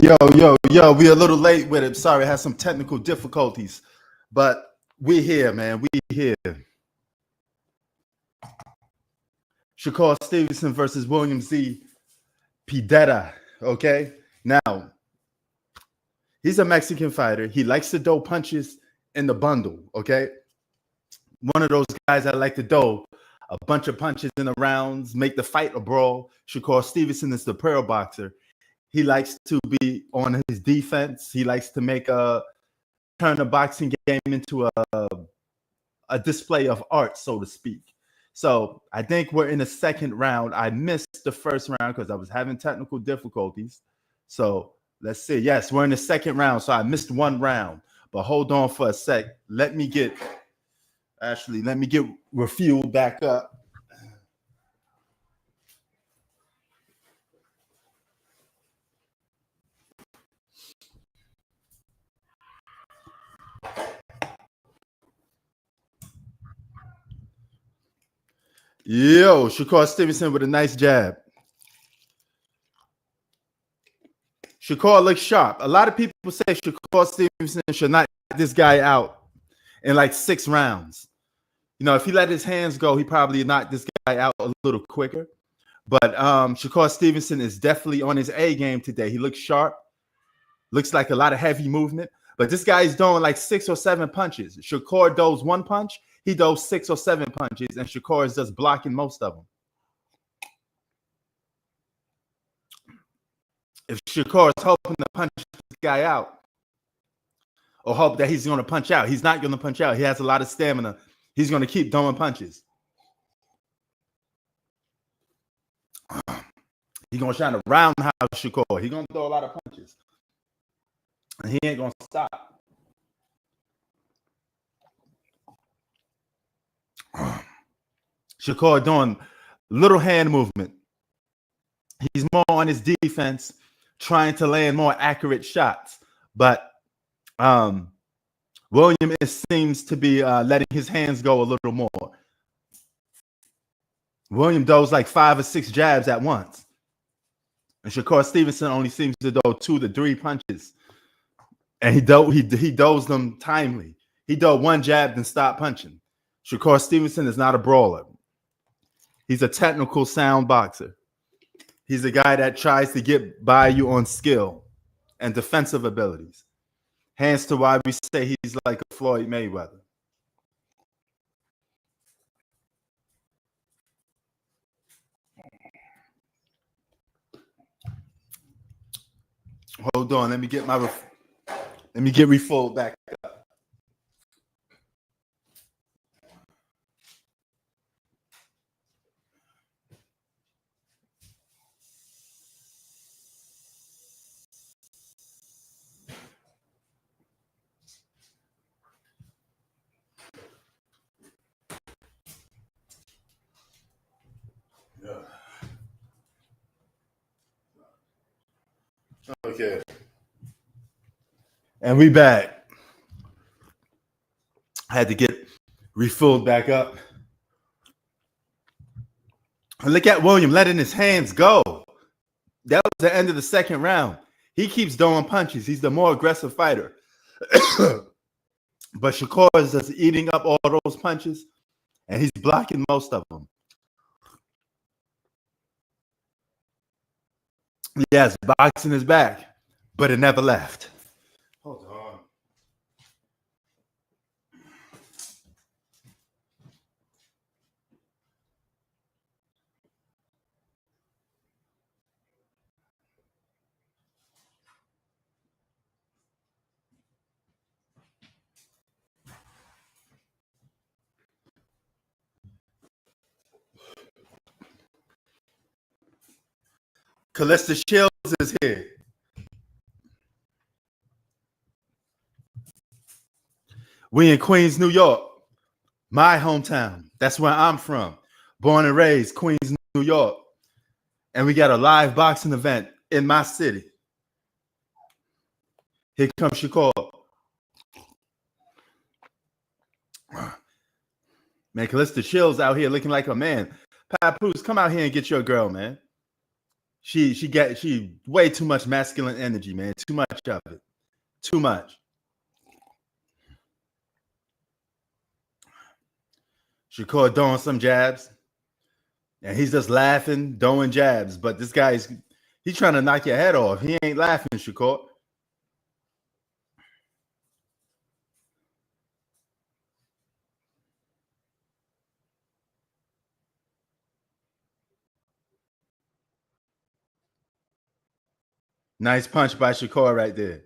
Yo, we're a little late with it. Sorry, I had some technical difficulties, but we here, man. We here. Shakur Stevenson versus William Z. Pidetta. Okay. Now, he's a Mexican fighter. He likes to throw punches in the bundle. Okay. One of those guys that like to throw a bunch of punches in the rounds, make the fight a brawl. Shakur Stevenson is the pro boxer. He likes to be on his defense. He likes to turn the boxing game into a display of art, so to speak. So I think we're in the second round. I missed the first round because I was having technical difficulties. So let's see. Yes, we're in the second round. So I missed one round. But hold on for a sec. Let me get refueled back up. Yo, Shakur Stevenson with a nice jab. Shakur looks sharp. A lot of people say Shakur Stevenson should knock this guy out in like 6 rounds. You know, if he let his hands go, he probably knocked this guy out a little quicker. But Shakur Stevenson is definitely on his A game today. He looks sharp. Looks like a lot of heavy movement. But this guy is doing like 6 or 7 punches. Shakur does 1 punch. He does 6 or 7 punches. And Shakur is just blocking most of them. If Shakur is hoping to punch this guy out or hope that he's going to punch out, he's not going to punch out. He has a lot of stamina. He's going to keep throwing punches. He's going to try to roundhouse Shakur. He's going to throw a lot of punches. And he ain't going to stop. Shakur doing little hand movement. He's more on his defense, trying to land more accurate shots. But William seems to be letting his hands go a little more. William does like 5 or 6 jabs at once. And Shakur Stevenson only seems to do 2 to 3 punches. And he does them timely. He does 1 jab and stop punching. Shakur Stevenson is not a brawler. He's a technical, sound boxer. He's a guy that tries to get by you on skill and defensive abilities. Hence to why we say he's like a Floyd Mayweather. Hold on, let me get refueled back up. Okay. And we back. I had to get refueled back up. And look at William letting his hands go. That was the end of the second round. He keeps throwing punches. He's the more aggressive fighter. But Shakur is just eating up all those punches, and he's blocking most of them. Yes, boxing is back, but it never left. Hold on. Callista Shields is here. We in Queens, New York, my hometown. That's where I'm from. Born and raised, Queens, New York. And we got a live boxing event in my city. Here comes Shakur. Man, Callista Shields out here looking like a man. Papoose, come out here and get your girl, man. She way too much masculine energy, man. Too much of it. Too much. Shakur throwing some jabs, and he's just laughing, throwing jabs. But this guy's he's trying to knock your head off. He ain't laughing, Shakur. Nice punch by Shakur right there.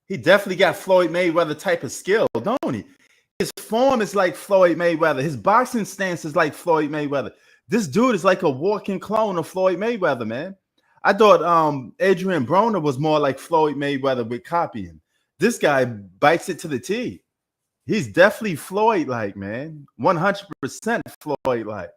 He definitely got Floyd Mayweather type of skill, don't he? His form is like Floyd Mayweather. His boxing stance is like Floyd Mayweather. This dude is like a walking clone of Floyd Mayweather, man. I thought Adrian Broner was more like Floyd Mayweather with copying. This guy bites it to the T. He's definitely Floyd-like, man. 100% Floyd-like.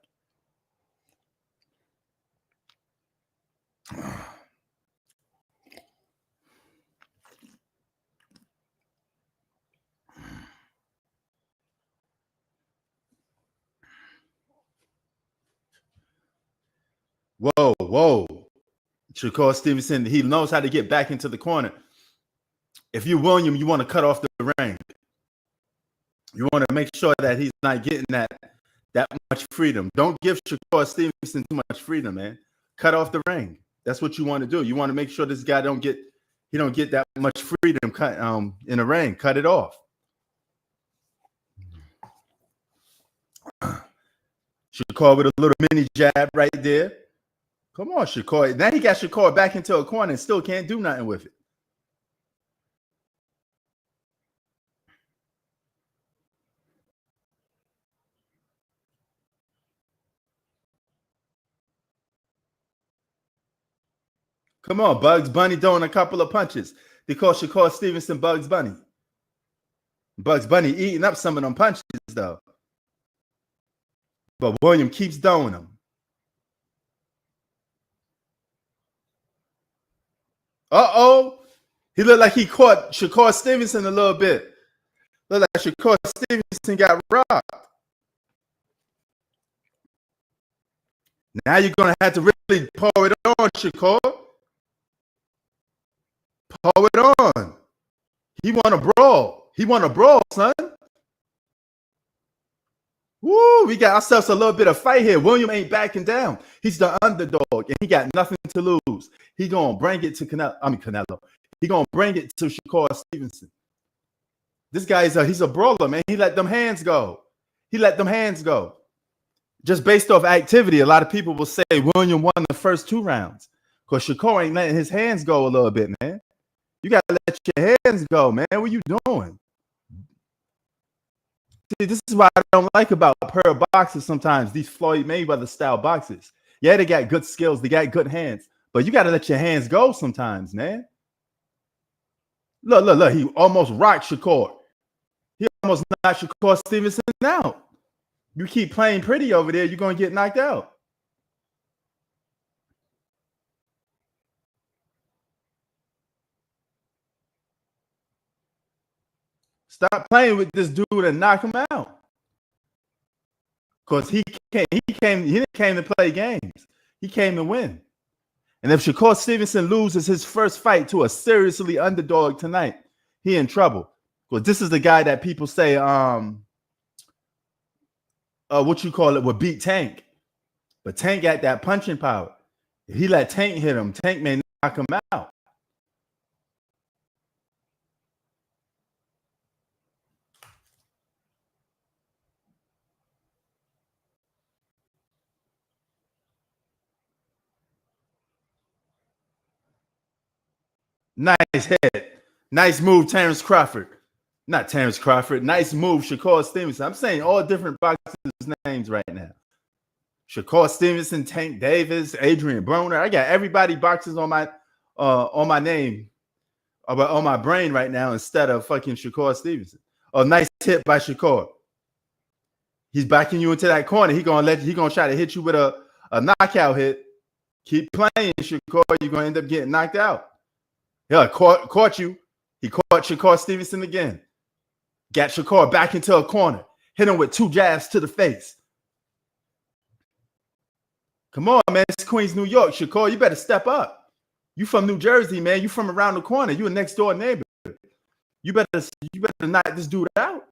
Whoa. Shakur Stevenson, he knows how to get back into the corner. If you're William, you want to cut off the ring. You want to make sure that he's not getting that much freedom. Don't give Shakur Stevenson too much freedom, man. Cut off the ring. That's what you want to do. You want to make sure this guy don't get that much freedom cut in the ring. Cut it off. Shakur with a little mini jab right there. Come on, Shakur. Now he got Shakur back into a corner and still can't do nothing with it. Come on, Bugs Bunny throwing a couple of punches. They call Shakur Stevenson Bugs Bunny. Bugs Bunny eating up some of them punches, though. But William keeps throwing them. Uh-oh. He looked like he caught Shakur Stevenson a little bit. Looked like Shakur Stevenson got rocked. Now you're going to have to really pour it on, Shakur. Pour it on. He want to brawl. He want to brawl, son. Woo, we got ourselves a little bit of fight here. William ain't backing down. He's the underdog, and he got nothing to lose. He going to bring it to Canelo. He going to bring it to Shakur Stevenson. This guy he's a brawler, man. He let them hands go. Just based off activity, a lot of people will say William won the first 2 rounds because Shakur ain't letting his hands go a little bit, man. You got to let your hands go, man. What are you doing? See, this is what I don't like about pro boxers sometimes, these Floyd Mayweather style boxers. Yeah, they got good skills. They got good hands. But you got to let your hands go sometimes, man. Look. He almost rocked Shakur. He almost knocked Shakur Stevenson out. You keep playing pretty over there, you're going to get knocked out. Stop playing with this dude and knock him out. Because he didn't came to play games. He came to win. And if Shakur Stevenson loses his first fight to a seriously underdog tonight, he in trouble. Because this is the guy that people say, would beat Tank. But Tank got that punching power. If he let Tank hit him, Tank may knock him out. Nice hit. Nice move, Terrence Crawford. Not Terrence Crawford. Nice move, Shakur Stevenson. I'm saying all different boxers' names right now. Shakur Stevenson, Tank Davis, Adrian Broner. I got everybody boxes on my name, on my brain right now instead of fucking Shakur Stevenson. Oh, nice hit by Shakur. He's backing you into that corner. He gonna try to hit you with a knockout hit. Keep playing, Shakur. You're gonna end up getting knocked out. Yeah, caught you. He caught Shakur Stevenson again. Got Shakur back into a corner. Hit him with 2 jabs to the face. Come on, man. It's Queens, New York. Shakur, you better step up. You from New Jersey, man. You from around the corner. You a next door neighbor. You better knock this dude out.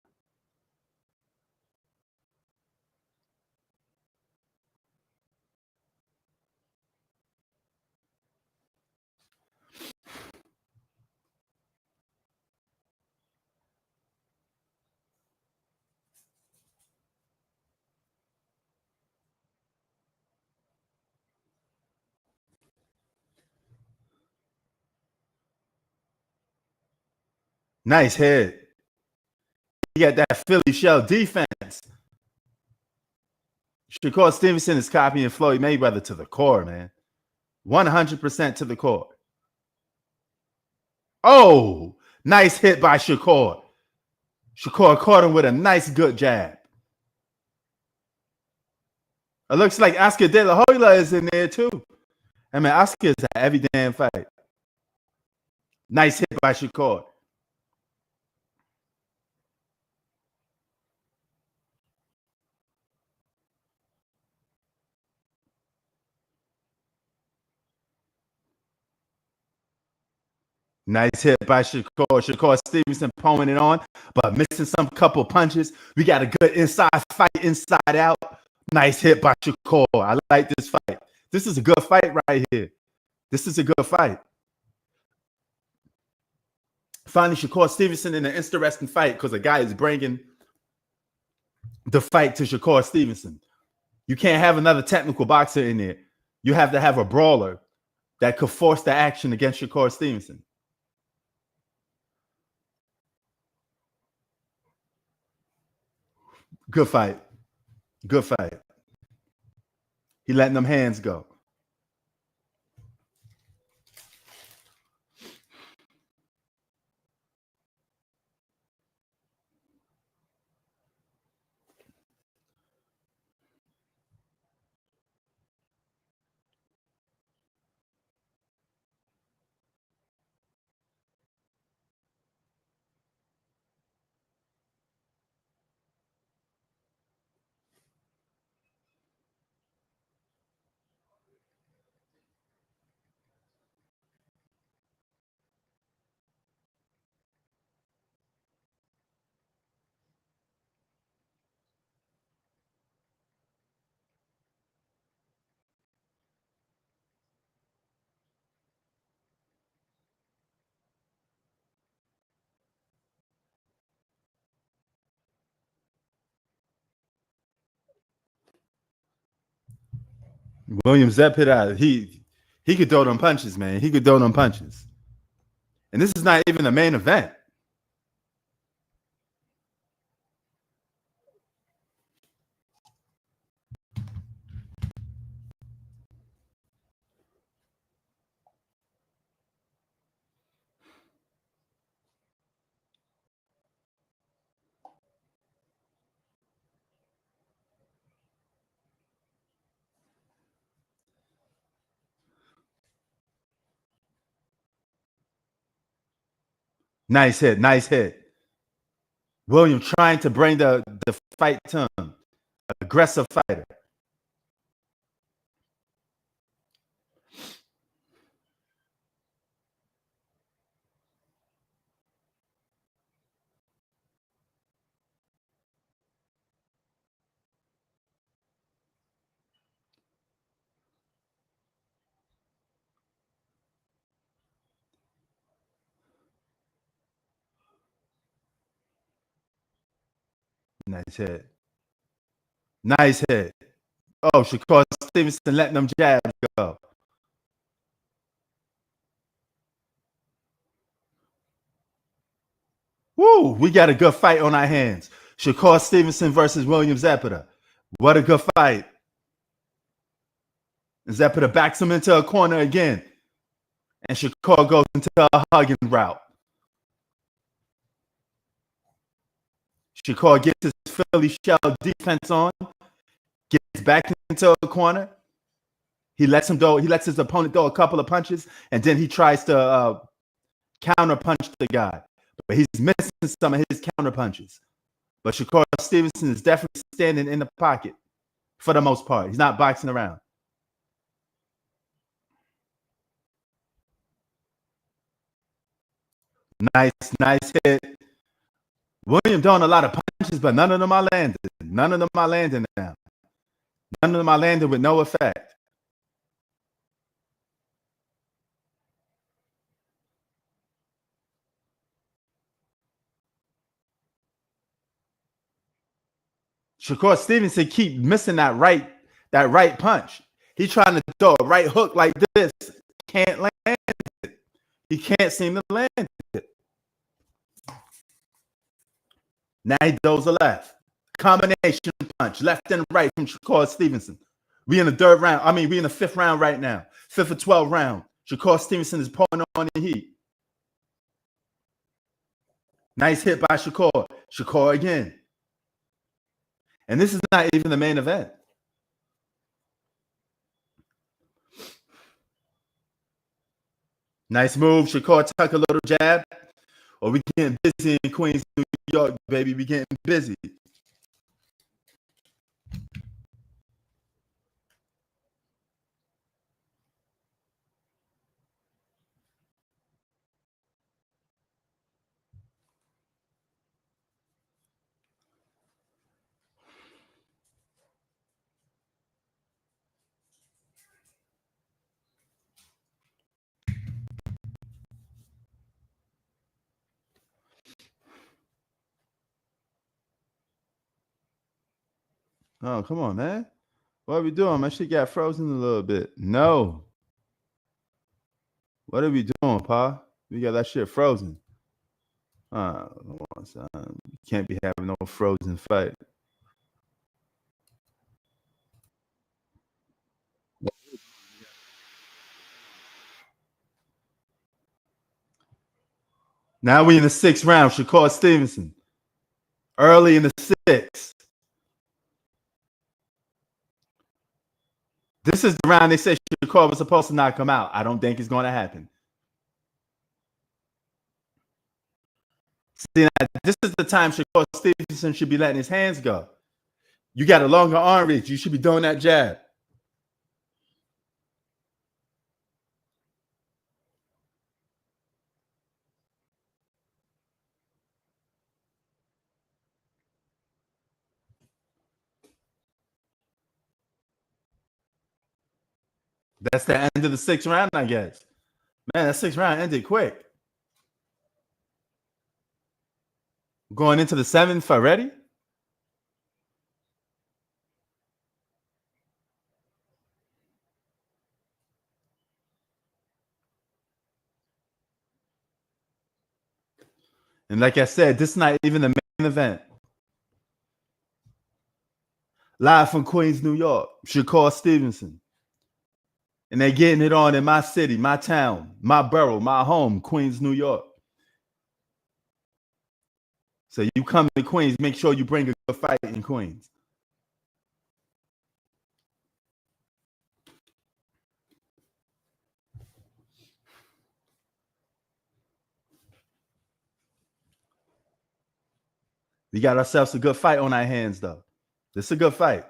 Nice head. He got that Philly shell defense. Shakur Stevenson is copying Floyd Mayweather to the core, man. 100% to the core. Oh, nice hit by Shakur. Shakur caught him with a nice, good jab. It looks like Oscar De La Hoya is in there, too. I mean, Oscar is at every damn fight. Nice hit by Shakur. Nice hit by Shakur. Shakur Stevenson pulling it on, but missing some couple punches. We got a good inside fight, inside out. Nice hit by Shakur. I like this fight. This is a good fight right here. This is a good fight. Finally, Shakur Stevenson in an interesting fight because a guy is bringing the fight to Shakur Stevenson. You can't have another technical boxer in there. You have to have a brawler that could force the action against Shakur Stevenson. Good fight. Good fight. He letting them hands go. William Zepeda, he could throw them punches, man. He could throw them punches. And this is not even the main event. Nice hit, nice hit. William trying to bring the fight to him. Aggressive fighter. Nice hit. Nice hit. Oh, Shakur Stevenson letting them jabs go. Woo, we got a good fight on our hands. Shakur Stevenson versus William Zepeda. What a good fight. Zepeda backs him into a corner again. And Shakur goes into a hugging route. Shakur gets his Philly shell defense on, gets back into a corner. He lets his opponent throw a couple of punches, and then he tries to counter punch the guy. But he's missing some of his counter punches. But Shakur Stevenson is definitely standing in the pocket for the most part. He's not boxing around. Nice hit. William throwing a lot of punches, but none of them are landing. None of them are landing now. None of them are landing with no effect. Shakur Stevenson keep missing that right punch. He's trying to throw a right hook like this. Can't land it. He can't seem to land it. Now he throws a left. Combination punch, left and right from Shakur Stevenson. We in the third round. I mean, we in the fifth round right now. 5th of 12 round. Shakur Stevenson is pulling on the heat. Nice hit by Shakur. Shakur again. And this is not even the main event. Nice move. Shakur tuck a little jab. Or we getting busy in Queens, New York, baby. We getting busy. Oh, come on, man. What are we doing? My shit got frozen a little bit. No. What are we doing, Pa? We got that shit frozen. Come on, son. You can't be having no frozen fight. Now we in the 6th round. Shakur Stevenson. Early in the 6th. This is the round they said Shakur was supposed to knock him out. I don't think it's going to happen. See, this is the time Shakur Stevenson should be letting his hands go. You got a longer arm reach. You should be doing that jab. That's the end of the 6th round, I guess. Man, that 6th round ended quick. Going into the 7th already? And like I said, this is not even the main event. Live from Queens, New York, Shakur Stevenson. And they're getting it on in my city, my town, my borough, my home, Queens, New York. So you come to Queens, make sure you bring a good fight in Queens. We got ourselves a good fight on our hands, though. This is a good fight.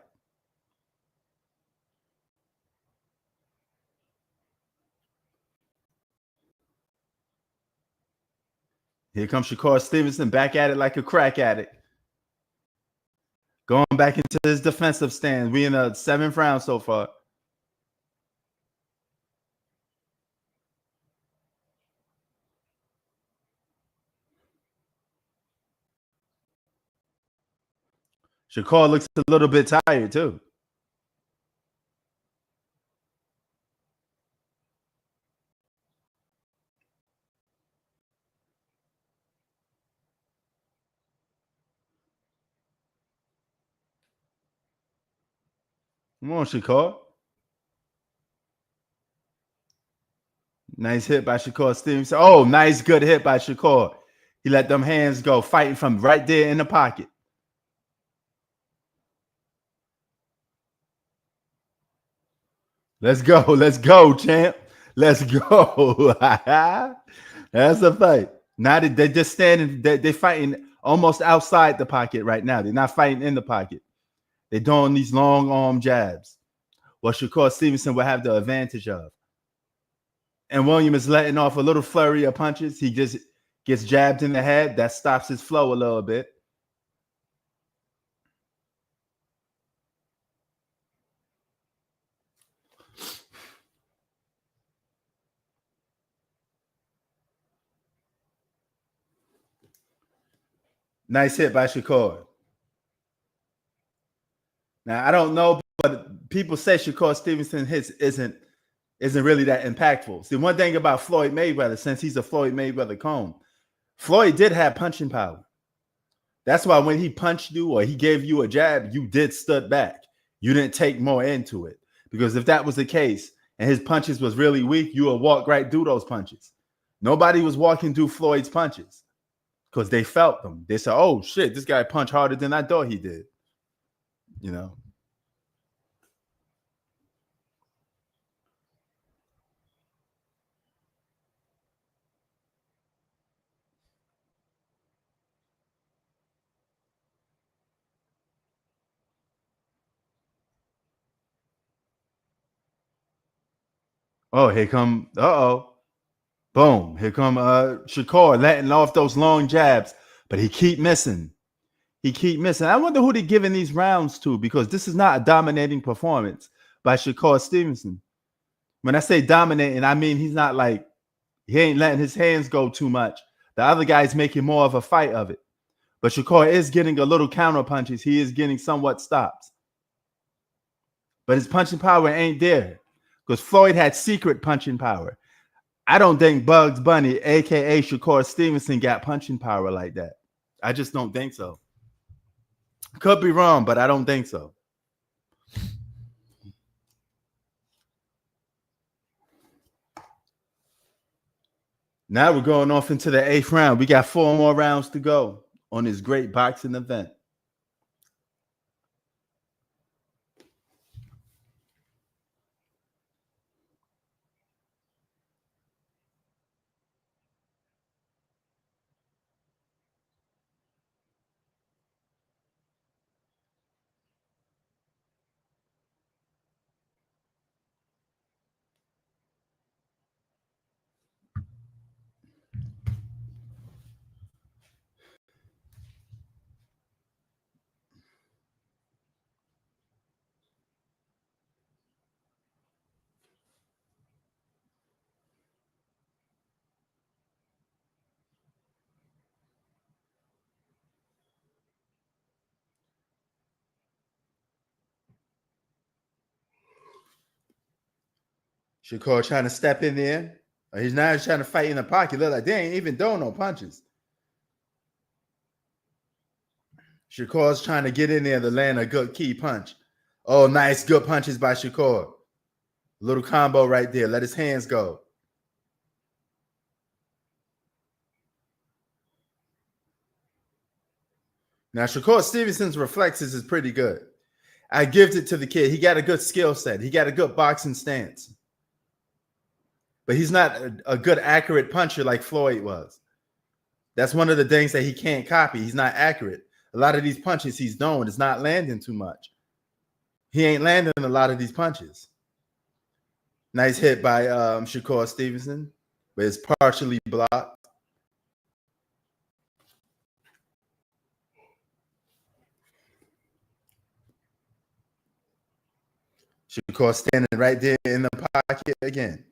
Here comes Shakur Stevenson back at it like a crack addict. Going back into his defensive stand. We in the 7th round so far. Shakur looks a little bit tired, too. Come on, Shakur. Nice hit by Shakur Stevenson. Oh, nice, good hit by Shakur. He let them hands go, fighting from right there in the pocket. Let's go, champ. Let's go. That's a fight. Now they're just standing, they're fighting almost outside the pocket right now. They're not fighting in the pocket. They're doing these long arm jabs. What Shakur Stevenson will have the advantage of. And William is letting off a little flurry of punches. Gets jabbed in the head. That stops his flow a little bit. Nice hit by Shakur. Now, I don't know, but people say Shakur Stevenson hits isn't really that impactful. See, one thing about Floyd Mayweather, since he's a Floyd Mayweather clone, Floyd did have punching power. That's why when he punched you or he gave you a jab, you did stood back. You didn't take more into it. Because if that was the case and his punches was really weak, you would walk right through those punches. Nobody was walking through Floyd's punches because they felt them. They said, oh, shit, this guy punched harder than I thought he did. You know? Oh, here come, boom. Here come Shakur letting off those long jabs, but he keep missing. He keep missing. I wonder who they're giving these rounds to because this is not a dominating performance by Shakur Stevenson. When I say dominating, I mean he's not like, he ain't letting his hands go too much. The other guy's making more of a fight of it. But Shakur is getting a little counter punches. He is getting somewhat stops. But his punching power ain't there because Floyd had secret punching power. I don't think Bugs Bunny, a.k.a. Shakur Stevenson, got punching power like that. I just don't think so. Could be wrong, but I don't think so. Now we're going off into the 8th round. We got 4 more rounds to go on this great boxing event. Shakur trying to step in there. He's now trying to fight in the pocket. Look like they ain't even doing no punches. Shakur's trying to get in there to land a good key punch. Oh, nice, good punches by Shakur. Little combo right there. Let his hands go. Now, Shakur Stevenson's reflexes is pretty good. I give it to the kid. He got a good skill set. He got a good boxing stance. But he's not a good, accurate puncher like Floyd was. That's one of the things that he can't copy. He's not accurate. A lot of these punches he's doing is not landing too much. He ain't landing a lot of these punches. Nice hit by Shakur Stevenson, but it's partially blocked. Shakur standing right there in the pocket again.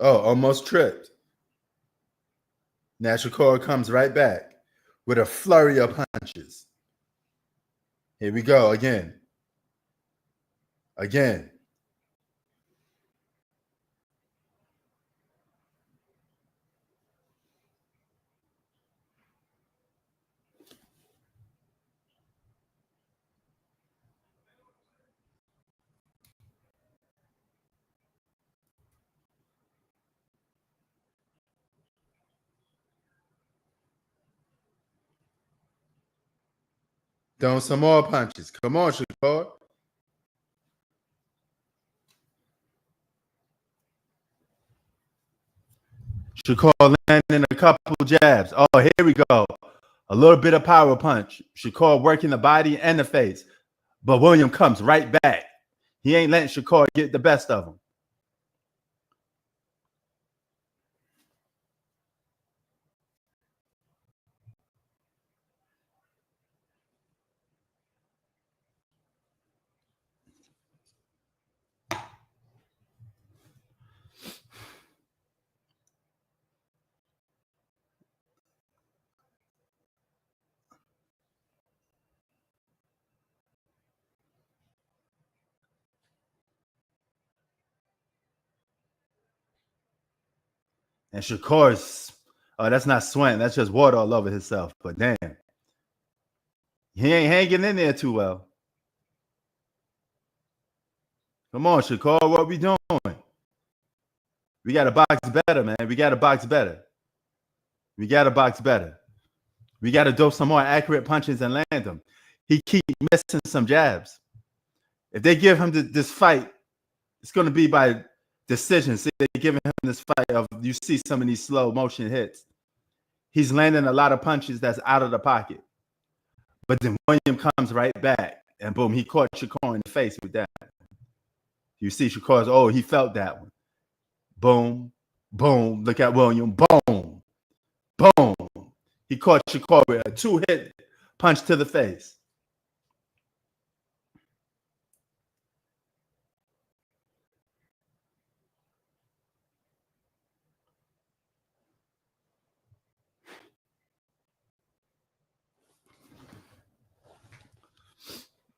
Oh, almost tripped. Now Shakur comes right back with a flurry of punches. Here we go again. Again. Throwing some more punches. Come on, Shakur. Shakur landing a couple jabs. Oh, here we go. A little bit of power punch. Shakur working the body and the face. But William comes right back. He ain't letting Shakur get the best of him. And Shakur's, oh, that's not sweating. That's just water all over himself. But damn, he ain't hanging in there too well. Come on, Shakur, what we doing? We got to box better, man. We got to box better. We got to box better. We got to do some more accurate punches and land them. He keep missing some jabs. If they give him this fight, it's going to be by decision. See, they're giving him this fight of, you see some of these slow motion hits. He's landing a lot of punches that's out of the pocket. But then William comes right back, and boom, he caught Shakur in the face with that. You see Shakur's, oh, he felt that one. Boom, boom, look at William, boom, boom. He caught Shakur with a 2-hit punch to the face.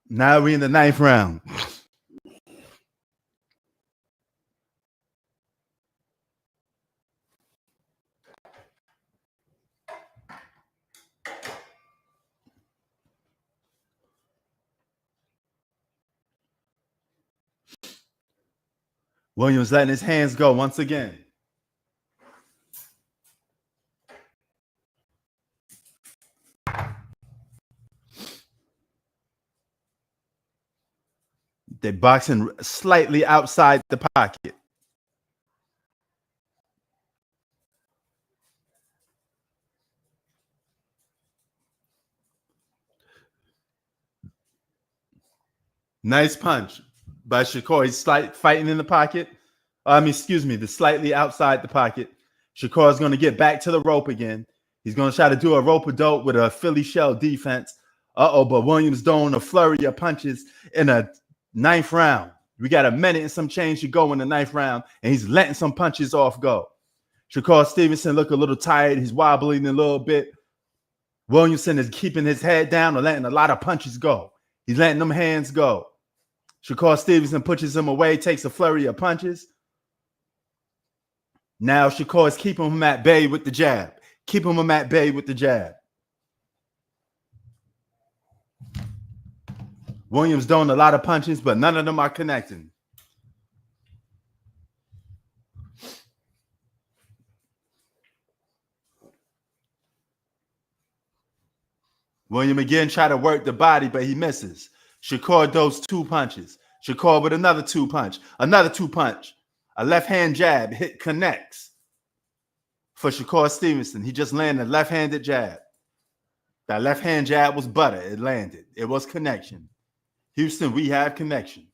Now we're in the 9th round. Williams letting his hands go once again. They're boxing slightly outside the pocket. Nice punch by Shakur. He's fighting in the pocket. The slightly outside the pocket. Shakur is going to get back to the rope again. He's going to try to do a rope-a-dope with a Philly shell defense. But Williams doing a flurry of punches in a 9th round. We got a minute and some change to go in the 9th round, and he's letting some punches off go. Shakur Stevenson look a little tired. He's wobbling a little bit. Williamson is keeping his head down and letting a lot of punches go. He's letting them hands go. Shakur Stevenson pushes him away, takes a flurry of punches. Now Shakur is keeping him at bay with the jab. Keeping him at bay with the jab. Williams doing a lot of punches, but none of them are connecting. William again try to work the body, but he misses. Shakur does 2 punches. Shakur with another 2 punch. Another 2 punch. A left hand jab hit connects for Shakur Stevenson. He just landed a left-handed jab. That left hand jab was butter. It landed. It was connection. Houston, we have connection.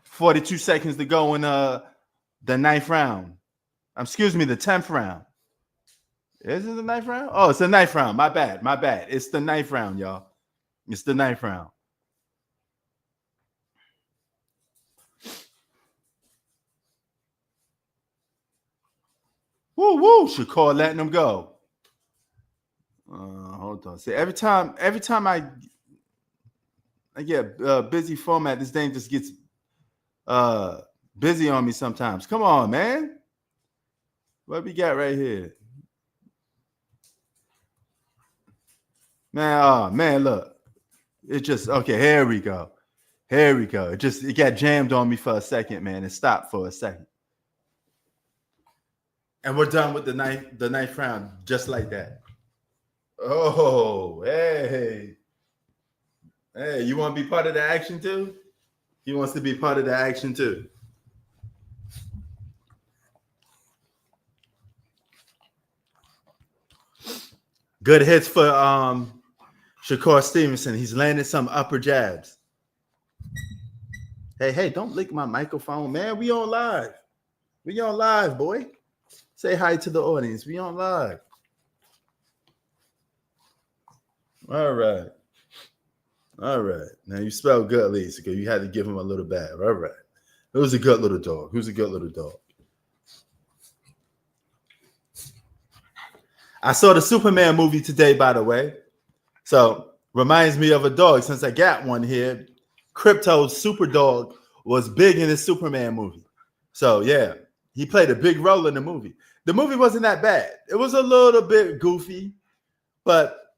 42 seconds to go in the 9th round. The 10th round. Is it the 9th round? Oh, it's the 9th round. My bad. It's the 9th round, y'all. It's the 9th round. Woo! Shakur letting him go. Hold on. See, every time I get busy format, this thing just gets busy on me sometimes. Come on, man. What we got right here? Man, look. It just, okay, here we go. It got jammed on me for a second, man. It stopped for a second. And we're done with the ninth round, just like that. Oh, hey, you want to be part of the action too? He wants to be part of the action too. Good hits for Shakur Stevenson. He's landing some upper jabs. Hey, don't lick my microphone, man. We on live. We on live, boy. Say hi to the audience. We on live. All right. Now you spelled good, Lisa, because you had to give him a little bad. All right. It was a good little dog. I saw the Superman movie today, by the way. So reminds me of a dog. Since I got one here, Crypto's Super Dog was big in the Superman movie. So yeah, he played a big role in the movie. The movie wasn't that bad. It was a little bit goofy, but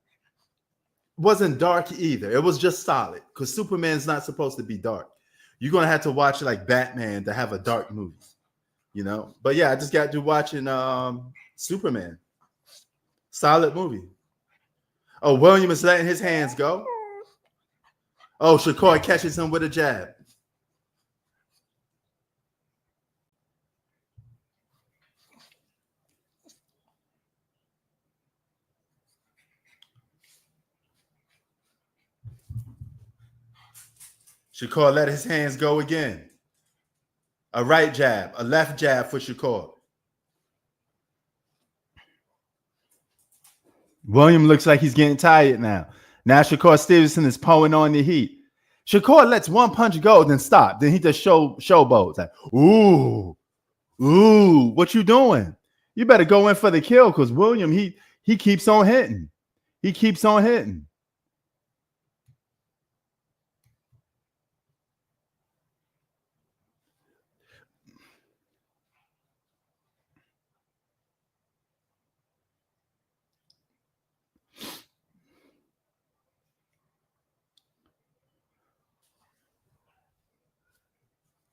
wasn't dark either. It was just solid because Superman's not supposed to be dark. You're gonna have to watch like Batman to have a dark movie, you know. But yeah, I just got to watching Superman. Solid movie. Oh, William is letting his hands go. Oh, Shakur catches him with a jab. Shakur let his hands go again. A right jab, a left jab for Shakur. William looks like he's getting tired now. Now Shakur Stevenson is pulling on the heat. Shakur lets one punch go, then stop. Then he just showboats. Like, ooh, what you doing? You better go in for the kill because William, he keeps on hitting. He keeps on hitting.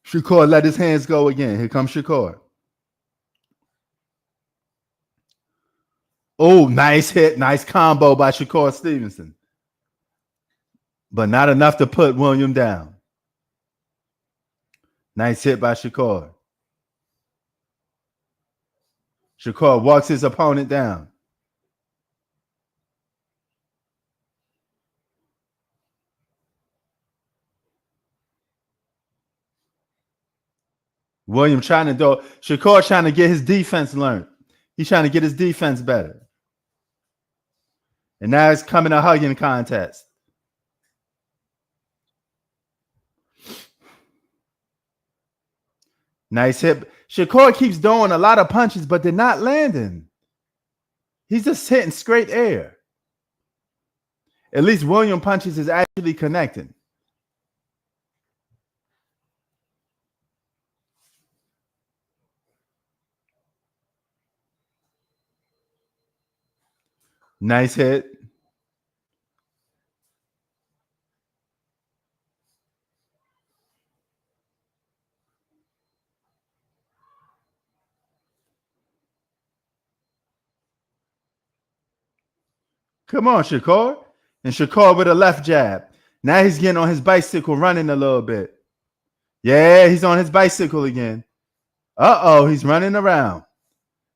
Shakur let his hands go again. Here comes Shakur. Oh, nice hit. Nice combo by Shakur Stevenson. But not enough to put William down. Nice hit by Shakur. Shakur walks his opponent down. William Shakur trying to get his defense learned. He's trying to get his defense better. And now it's coming a hugging contest. Nice hit. Shakur keeps throwing a lot of punches, but they're not landing. He's just hitting straight air. At least William punches is actually connecting. Nice hit. Come on, Shakur. And Shakur with a left jab. Now he's getting on his bicycle, running a little bit. Yeah, he's on his bicycle again. Uh-oh, he's running around.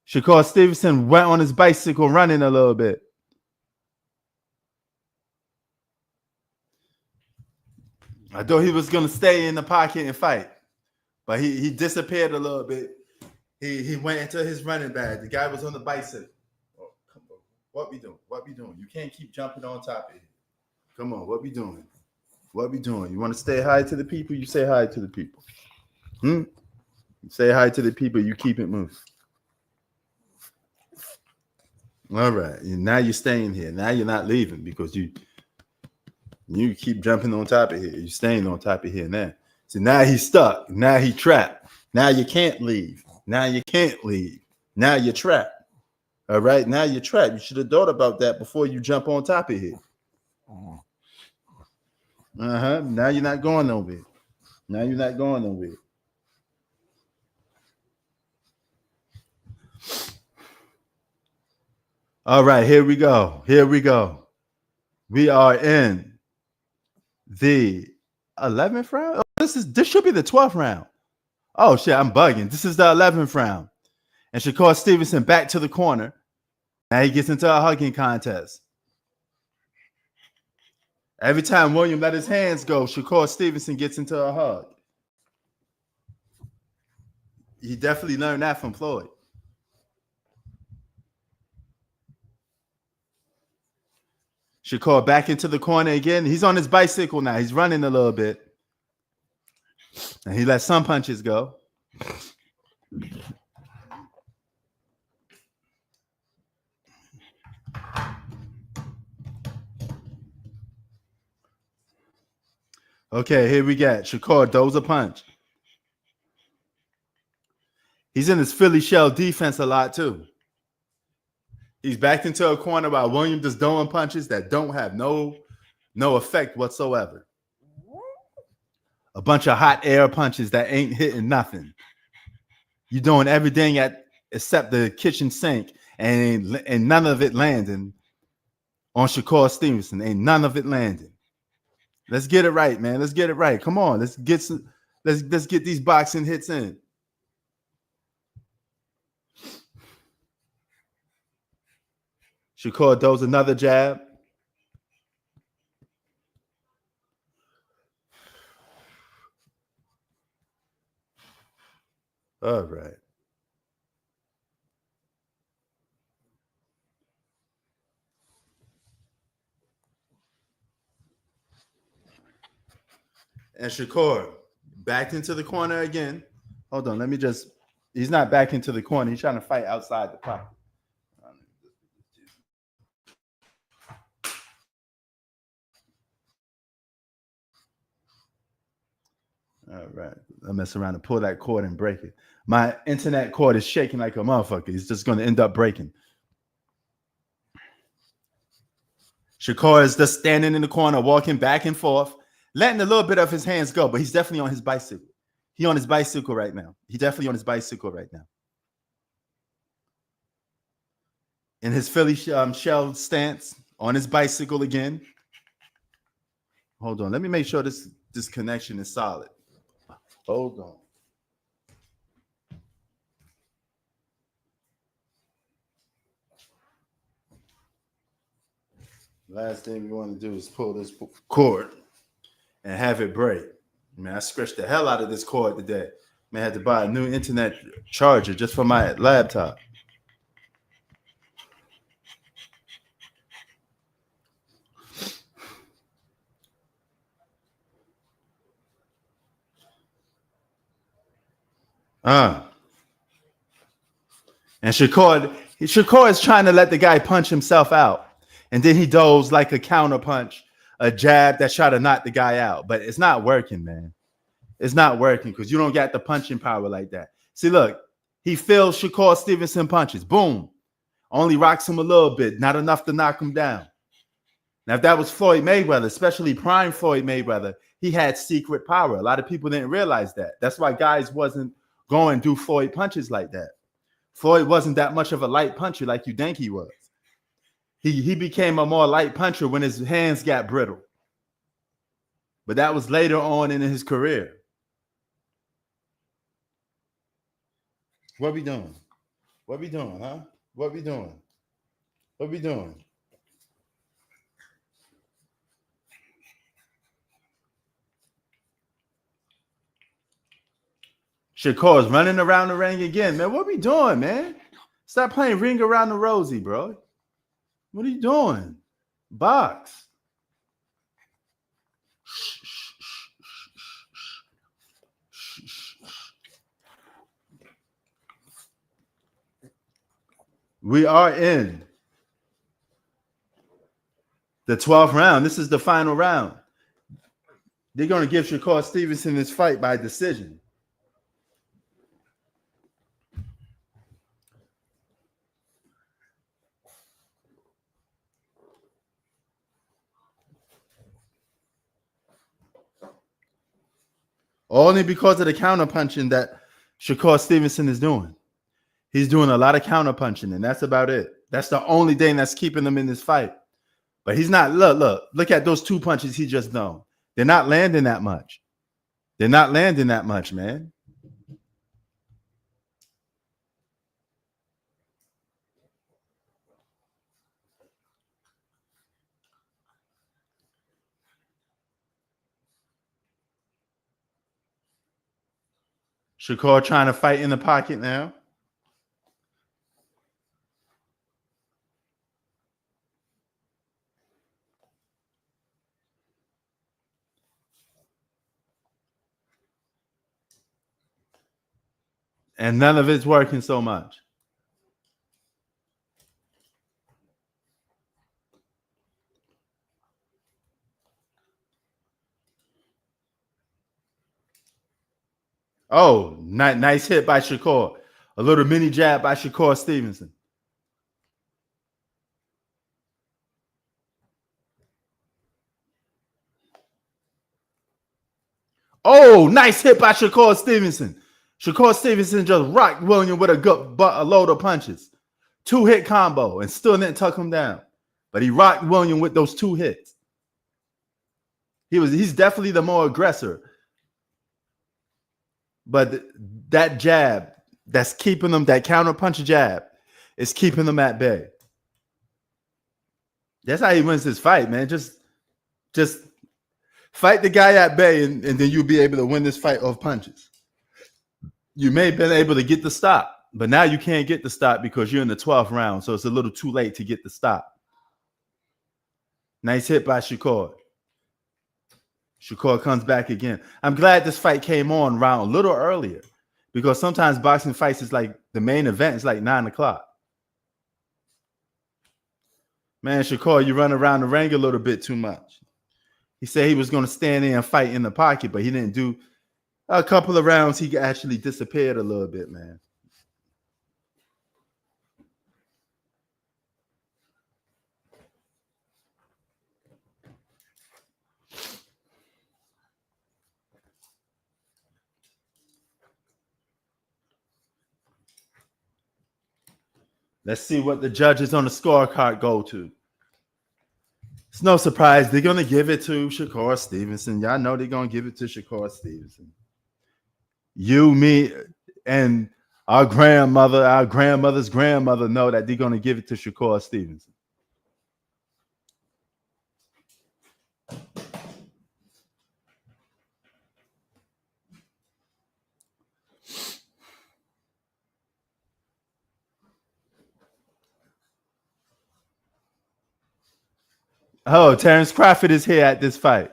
Shakur Stevenson went on his bicycle, running a little bit. I thought he was going to stay in the pocket and fight. But he disappeared a little bit. He went into his running bag. The guy was on the bicycle. Oh, come on. What we doing? You can't keep jumping on top of it. Come on, what we doing? You want to stay hi to the people? You say hi to the people. You say hi to the people, you keep it moving. All right. Now you're staying here. Now you're not leaving because you keep jumping on top of here. You're staying on top of here now. So now he's stuck. Now he's trapped. Now you can't leave. Now you're trapped. All right. Now you're trapped. You should have thought about that before you jump on top of here. Now you're not going nowhere. All right, here we go. We are in the 11th round. Oh, this should be the 12th round. Oh shit, I'm bugging. This is the 11th round. And Shakur Stevenson back to the corner. Now he gets into a hugging contest. Every time William let his hands go, Shakur Stevenson gets into a hug. He definitely learned that from Floyd. Shakur back into the corner again. He's on his bicycle now. He's running a little bit. And he let some punches go. Okay, here we got Shakur throws a punch. He's in his Philly shell defense a lot too. He's backed into a corner while William just throwing punches that don't have no effect whatsoever. A bunch of hot air punches that ain't hitting nothing. You're doing everything except the kitchen sink, and none of it landing on Shakur Stevenson. Ain't none of it landing. Let's get it right, man. Let's get it right. Come on, let's get these boxing hits in. Shakur throws another jab. All right. And Shakur backed into the corner again. Hold on, he's not back into the corner. He's trying to fight outside the pocket. All right. I mess around and pull that cord and break it. My internet cord is shaking like a motherfucker. It's just going to end up breaking. Shakur is just standing in the corner, walking back and forth, letting a little bit of his hands go, but he's definitely on his bicycle. He's on his bicycle right now. He's definitely on his bicycle right now. In his Philly shell stance, on his bicycle again. Hold on. Let me make sure this connection is solid. Hold on. Last thing we want to do is pull this cord and have it break. Man, I scratched the hell out of this cord today. Man, I had to buy a new internet charger just for my laptop. And Shakur is trying to let the guy punch himself out. And then he does like a counter punch, a jab that try to knock the guy out. But it's not working, man. It's not working because you don't get the punching power like that. See, look, he feels Shakur Stevenson punches. Boom. Only rocks him a little bit. Not enough to knock him down. Now, if that was Floyd Mayweather, especially prime Floyd Mayweather, he had secret power. A lot of people didn't realize that. That's why guys wasn't going to do Floyd punches like that. Floyd wasn't that much of a light puncher like you think he was. He became a more light puncher when his hands got brittle. But that was later on in his career. What we doing? What we doing, huh? What we doing? What we doing? Shakur's running around the ring again, man. What we doing, man? Stop playing Ring Around the Rosie, bro. What are you doing? Box. We are in the 12th round. This is the final round. They're going to give Shakur Stevenson this fight by decision. Only because of the counter punching that Shakur Stevenson is doing. He's doing a lot of counter punching, and that's about it. That's the only thing that's keeping him in this fight. But he's not. Look at those two punches he just done. They're not landing that much. They're not landing that much, man. Shakur trying to fight in the pocket now. And none of it's working so much. Oh, nice hit by Shakur. A little mini jab by Shakur Stevenson. Oh, nice hit by Shakur Stevenson. Shakur Stevenson just rocked William with a load of punches. 2-hit combo and still didn't tuck him down. But he rocked William with those 2 hits. He's definitely the more aggressor. But that jab that's keeping them, that counter punch jab, is keeping them at bay. That's how he wins his fight, man. Just fight the guy at bay, and then you'll be able to win this fight off punches. You may have been able to get the stop, but now you can't get the stop because you're in the 12th round, so it's a little too late to get the stop. Nice hit by Shakur. Shakur comes back again. I'm glad this fight came on round a little earlier because sometimes boxing fights is like the main event is like 9 o'clock. Man, Shakur, you run around the ring a little bit too much. He said he was going to stand there and fight in the pocket, but he didn't do a couple of rounds. He actually disappeared a little bit, man. Let's see what the judges on the scorecard go to. It's no surprise. They're going to give it to Shakur Stevenson. Y'all know they're going to give it to Shakur Stevenson. You, me, and our grandmother's grandmother know that they're going to give it to Shakur Stevenson. Oh, Terrence Crawford is here at this fight.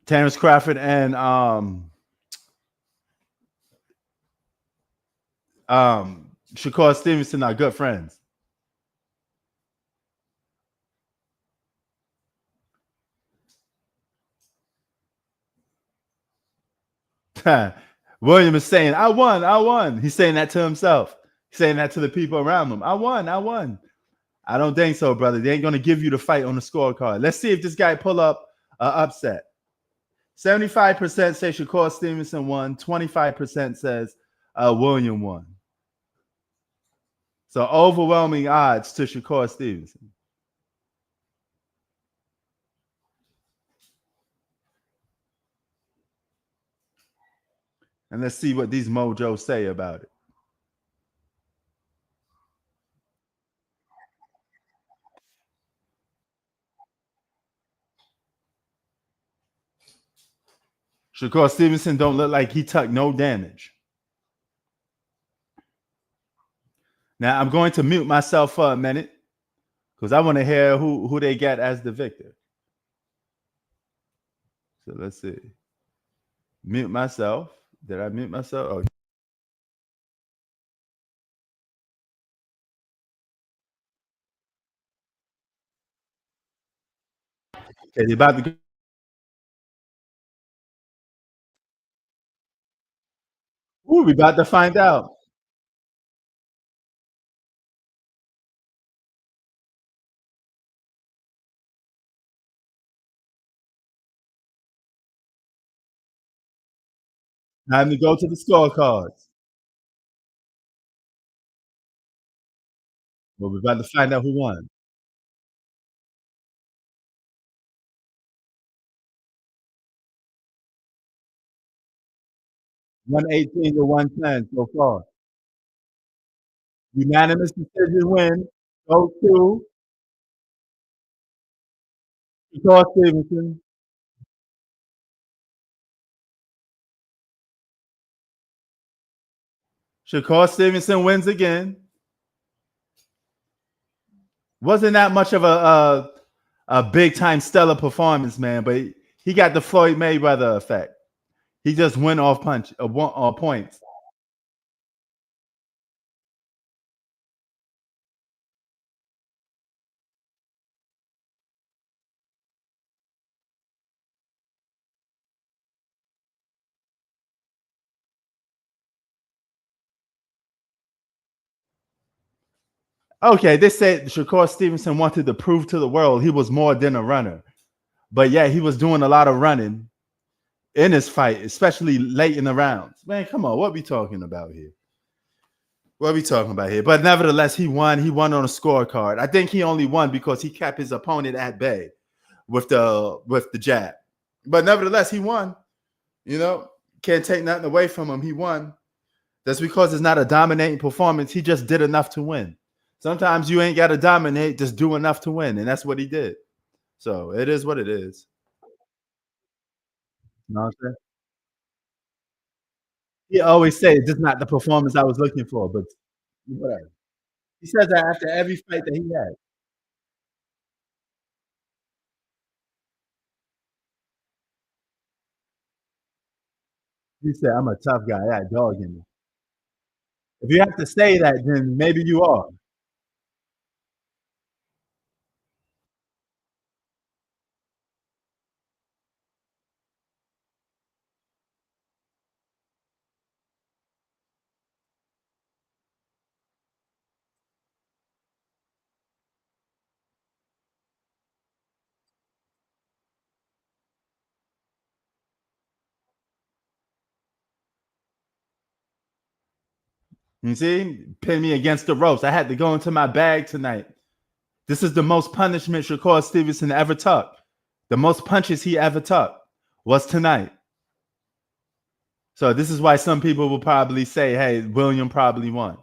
Terrence Crawford and Shakur Stevenson are good friends. William is saying, I won. He's saying that to himself. He's saying that to the people around him. I won. I don't think so, brother. They ain't going to give you the fight on the scorecard. Let's see if this guy pull up an upset. 75% say Shakur Stevenson won. 25% says William won. So overwhelming odds to Shakur Stevenson. And let's see what these mojos say about it. Shakur Stevenson don't look like he took no damage. Now I'm going to mute myself for a minute because I want to hear who they got as the victor. So let's see. Mute myself. Did I mute myself? Oh. Okay, you about to go. Ooh, we about to find out. Time to go to the scorecards. Well, we're about to find out who won. 118 to 110 so far. Unanimous decision win. Go to Shakur Stevenson. Shakur Stevenson wins again. Wasn't that much of a big time stellar performance, man, but he got the Floyd Mayweather effect. He just went off points. Okay, they said Shakur Stevenson wanted to prove to the world he was more than a runner. But yeah, he was doing a lot of running in his fight, especially late in the rounds. Man, come on, what we talking about here? What are we talking about here? But nevertheless, he won. He won on a scorecard. I think he only won because he kept his opponent at bay with the jab. But nevertheless, he won. You know, can't take nothing away from him. He won. That's because it's not a dominating performance. He just did enough to win. Sometimes you ain't got to dominate, just do enough to win. And that's what he did. So it is what it is. You know what I'm saying? He always say, this is not the performance I was looking for, but whatever. He says that after every fight that he had. He said, I'm a tough guy. I got dog in me. If you have to say that, then maybe you are. You see, pin me against the ropes. I had to go into my bag tonight. This is the most punishment Shakur Stevenson ever took. The most punches he ever took was tonight. So this is why some people will probably say, hey, William probably won.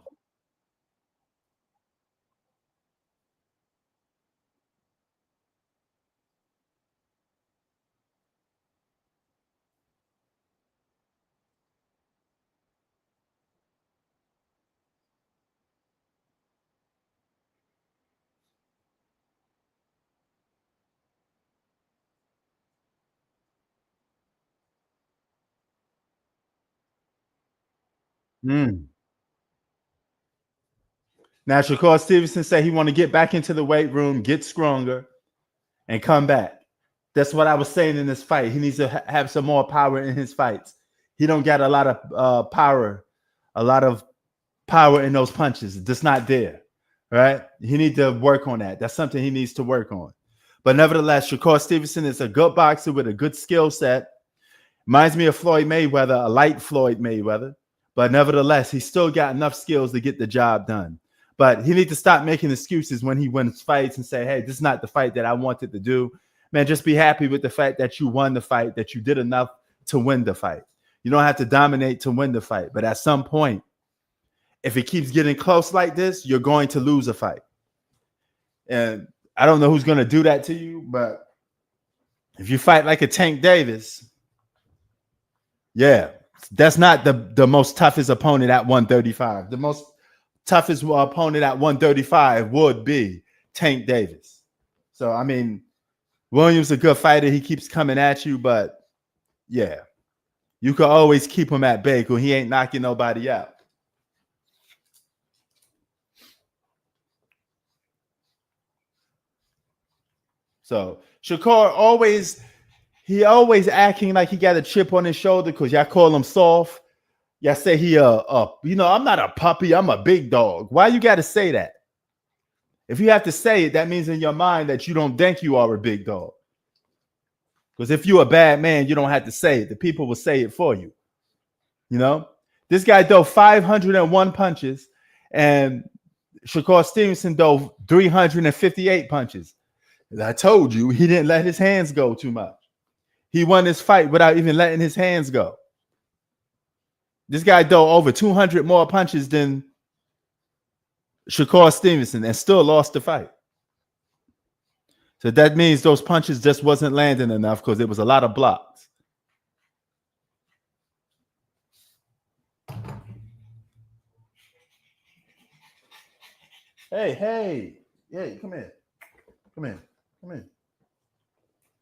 Mm. Now, Shakur Stevenson said he want to get back into the weight room, get stronger, and come back. That's what I was saying in this fight. He needs to have some more power in his fights. He don't got a lot of power in those punches. It's just not there, right? He needs to work on that. That's something he needs to work on. But nevertheless, Shakur Stevenson is a good boxer with a good skill set. Reminds me of Floyd Mayweather, a light Floyd Mayweather. But nevertheless, he still got enough skills to get the job done. But he needs to stop making excuses when he wins fights and say, hey, this is not the fight that I wanted to do. Man, just be happy with the fact that you won the fight, that you did enough to win the fight. You don't have to dominate to win the fight. But at some point, if it keeps getting close like this, you're going to lose a fight. And I don't know who's going to do that to you, but if you fight like a Tank Davis, yeah, that's not the most toughest opponent at 135. The most toughest opponent at 135 would be Tank Davis. So, I mean, Williams a good fighter. He keeps coming at you, but yeah, you can always keep him at bay because he ain't knocking nobody out. So Shakur always acting like he got a chip on his shoulder because y'all call him soft. Y'all say he I'm not a puppy, I'm a big dog. Why you got to say that? If you have to say it, that means in your mind that you don't think you are a big dog. Because if you're a bad man, you don't have to say it. The people will say it for you. You know, this guy threw 501 punches, and Shakur Stevenson threw 358 punches. As I told you, he didn't let his hands go too much. He won this fight without even letting his hands go. This guy threw over 200 more punches than Shakur Stevenson, and still lost the fight. So that means those punches just wasn't landing enough because there was a lot of blocks. Hey, come here. Come in. Come in.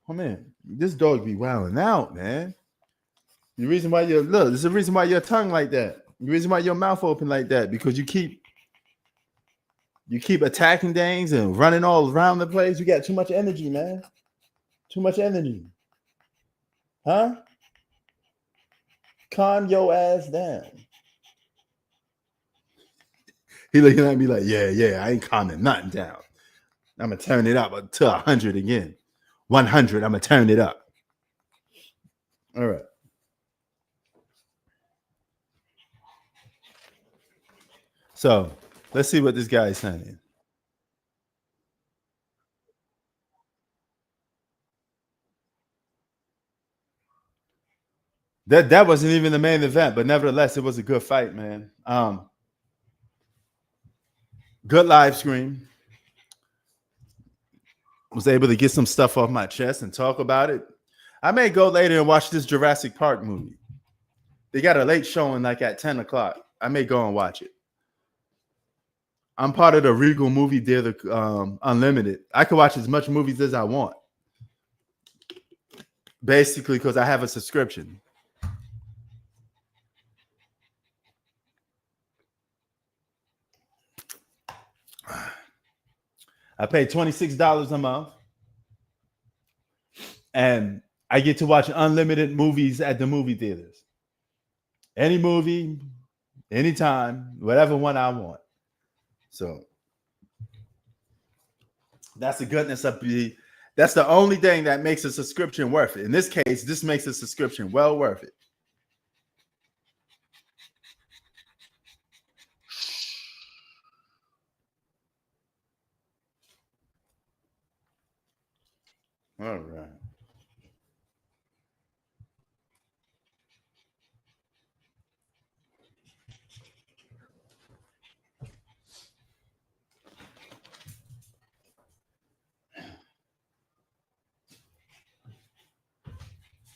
Come in. This dog be wilding out, man. The reason why this is the reason why your tongue like that. The reason why your mouth open like that, because you keep attacking things and running all around the place. You got too much energy, man. Too much energy. Huh? Calm your ass down. He looking at me like, yeah, I ain't calming nothing down. I'm gonna turn it up to 100 again. 100, I'm gonna turn it up. All right. So let's see what this guy is saying. That wasn't even the main event, but nevertheless, it was a good fight, man. Good live stream. Was able to get some stuff off my chest and talk about it. I may go later and watch this Jurassic Park movie. They got a late showing like at 10 o'clock. I may go and watch it. I'm part of the Regal Movie Theater Unlimited. I can watch as much movies as I want. Basically, because I have a subscription. I pay $26 a month. And I get to watch unlimited movies at the movie theaters. Any movie, anytime, whatever one I want. So that's the goodness of that's the only thing that makes a subscription worth it. In this case, this makes a subscription well worth it. All right.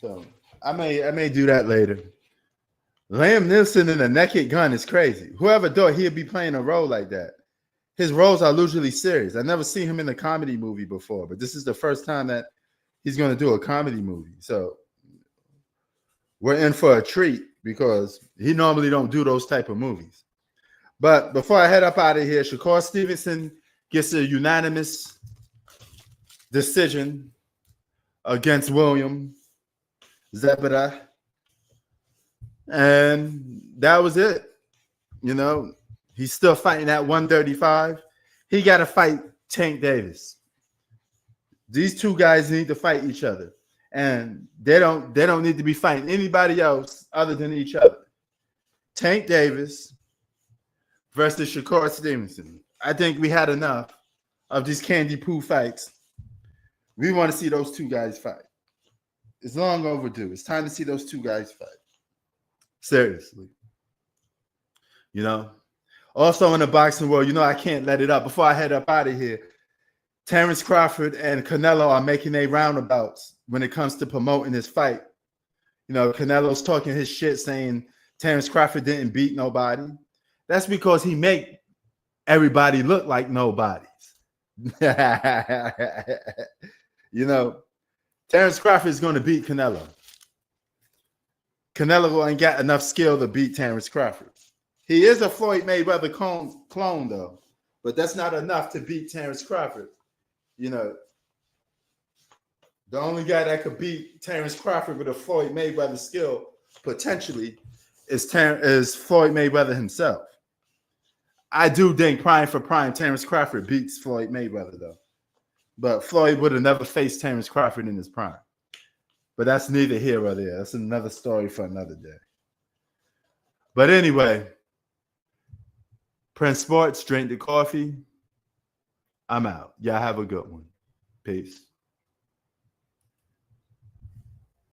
So I may do that later. Liam Neeson in a naked gun is crazy. Whoever thought he'd be playing a role like that? His roles are usually serious. I've never seen him in a comedy movie before, but this is the first time that he's going to do a comedy movie. So we're in for a treat because he normally don't do those type of movies. But before I head up out of here, Shakur Stevenson gets a unanimous decision against William Zepeda. And that was it. You know, he's still fighting at 135. He got to fight Tank Davis. These two guys need to fight each other. And they don't need to be fighting anybody else other than each other. Tank Davis versus Shakur Stevenson. I think we had enough of these candy poo fights. We want to see those two guys fight. It's long overdue. It's time to see those two guys fight. Seriously. You know? Also in the boxing world, you know, I can't let it up. Before I head up out of here, Terrence Crawford and Canelo are making their roundabouts when it comes to promoting this fight. You know, Canelo's talking his shit saying Terrence Crawford didn't beat nobody. That's because he make everybody look like nobodies. You know, Terrence Crawford is going to beat Canelo. Canelo ain't got enough skill to beat Terrence Crawford. He is a Floyd Mayweather clone, though, but that's not enough to beat Terrence Crawford. You know, the only guy that could beat Terrence Crawford with a Floyd Mayweather skill potentially is Floyd Mayweather himself. I do think prime for prime, Terrence Crawford beats Floyd Mayweather, though. But Floyd would have never faced Terrence Crawford in his prime. But that's neither here or there. That's another story for another day. But anyway, Prince Sports, drink the coffee. I'm out. Y'all have a good one. Peace.